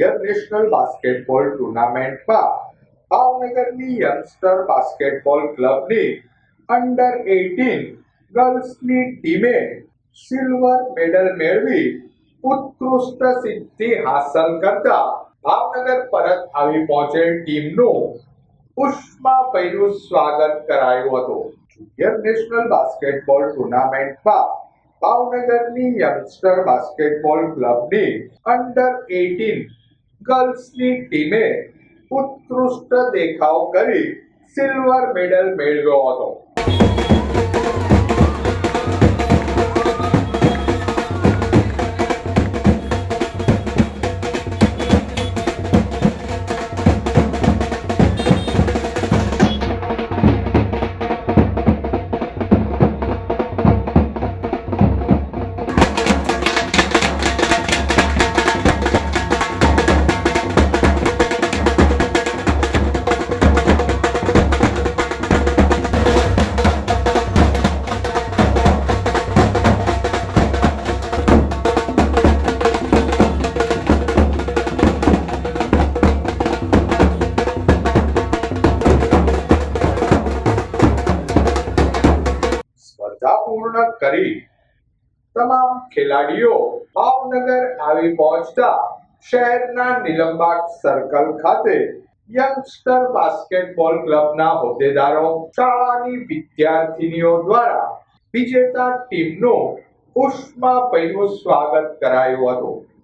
National basketball ટુર્નામેન્ટમાં ભાવનગરની youngster basketball ક્લબની under 18 ગર્લ્સની ટીમે સિલ્વર મેડલ મેળવી ઉત્કૃષ્ટ સિદ્ધિ હાંસલ કરતા ભાવનગર પરત આવી પહોંચેલ ટીમનું ઉષ્માભર્યું સ્વાગત કરાયું હતું. જુનિયર નેશનલ બાસ્કેટબોલ ટુર્નામેન્ટમાં ભાવનગરની યંગસ્ટર બાસ્કેટબોલ ક્લબની અંડર 18 ગર્લ્સની ટીમે ઉત્કૃષ્ટ દેખાવ કરી સિલ્વર મેડલ મેળવ્યો હતો. સ્પર્ધા પૂર્ણ કરી તમામ ખેલાડીઓ ભાવનગર આવી પહોંચતા શહેરના નીલમબાગ સર્કલ ખાતે યંગસ્ટર બાસ્કેટબોલ ક્લબના હોદ્દેદારો, શાળાની વિદ્યાર્થીનીઓ દ્વારા વિજેતા ટીમનું ઉષ્માભર્યું સ્વાગત કરાયું હતું.